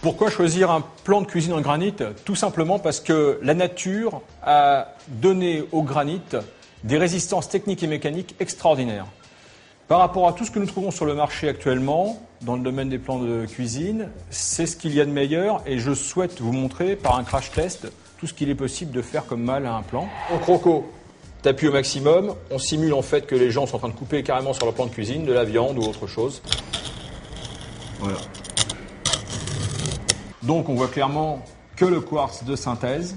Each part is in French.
Pourquoi choisir un plan de cuisine en granit? Tout simplement parce que la nature a donné au granit des résistances techniques et mécaniques extraordinaires. Par rapport à tout ce que nous trouvons sur le marché actuellement, dans le domaine des plans de cuisine, c'est ce qu'il y a de meilleur et je souhaite vous montrer par un crash test tout ce qu'il est possible de faire comme mal à un plan. En croco, t'appuies au maximum, on simule en fait que les gens sont en train de couper carrément sur leur plan de cuisine, de la viande ou autre chose. Voilà. Donc on voit clairement que le quartz de synthèse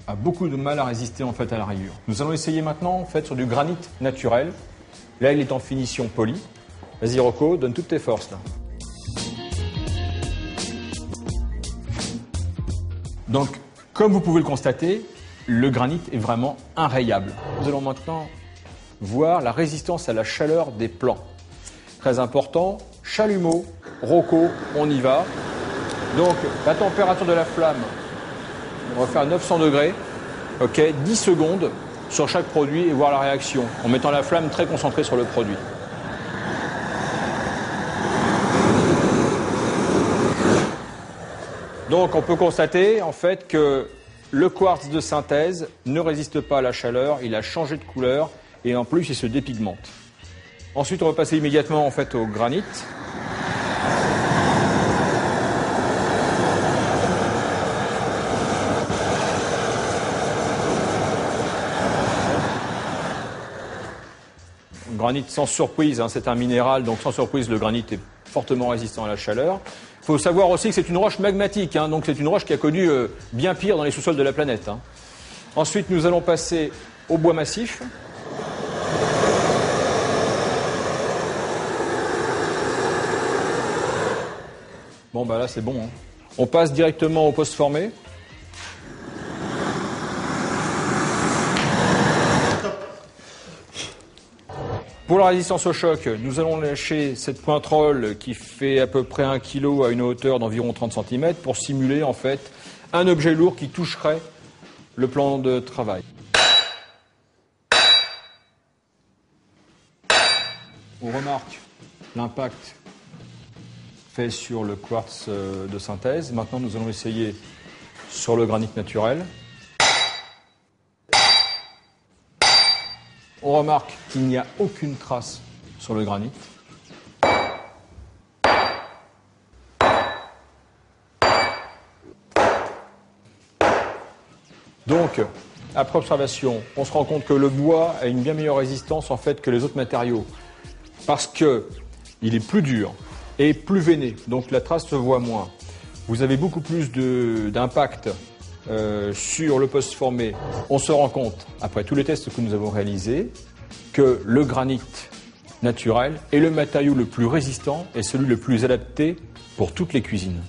a beaucoup de mal à résister en fait à la rayure. Nous allons essayer maintenant en fait sur du granit naturel. Là, il est en finition polie. Vas-y Rocco, donne toutes tes forces là. Donc, comme vous pouvez le constater, le granit est vraiment inrayable. Nous allons maintenant voir la résistance à la chaleur des plans. Très important, chalumeau, Rocco, on y va. Donc, la température de la flamme, on va faire 900 degrés, ok, 10 secondes sur chaque produit et voir la réaction, en mettant la flamme très concentrée sur le produit. Donc, on peut constater, en fait, que le quartz de synthèse ne résiste pas à la chaleur, il a changé de couleur et en plus, il se dépigmente. Ensuite, on va passer immédiatement, en fait, au granit. Granit sans surprise, hein, c'est un minéral, donc sans surprise, le granit est fortement résistant à la chaleur. Il faut savoir aussi que c'est une roche magmatique, hein, donc c'est une roche qui a connu bien pire dans les sous-sols de la planète. Hein. Ensuite, nous allons passer au bois massif. Bon, bah là, c'est bon. Hein. On passe directement au post-formé. Pour la résistance au choc, nous allons lâcher cette pointerole qui fait à peu près 1 kg à une hauteur d'environ 30 cm pour simuler en fait un objet lourd qui toucherait le plan de travail. On remarque l'impact fait sur le quartz de synthèse. Maintenant, nous allons essayer sur le granit naturel. On remarque qu'il n'y a aucune trace sur le granit. Donc, après observation, on se rend compte que le bois a une bien meilleure résistance en fait que les autres matériaux. Parce qu'il est plus dur et plus veiné, donc la trace se voit moins. Vous avez beaucoup plus d'impact sur le post formé. On se rend compte, après tous les tests que nous avons réalisés, que le granit naturel est le matériau le plus résistant et celui le plus adapté pour toutes les cuisines.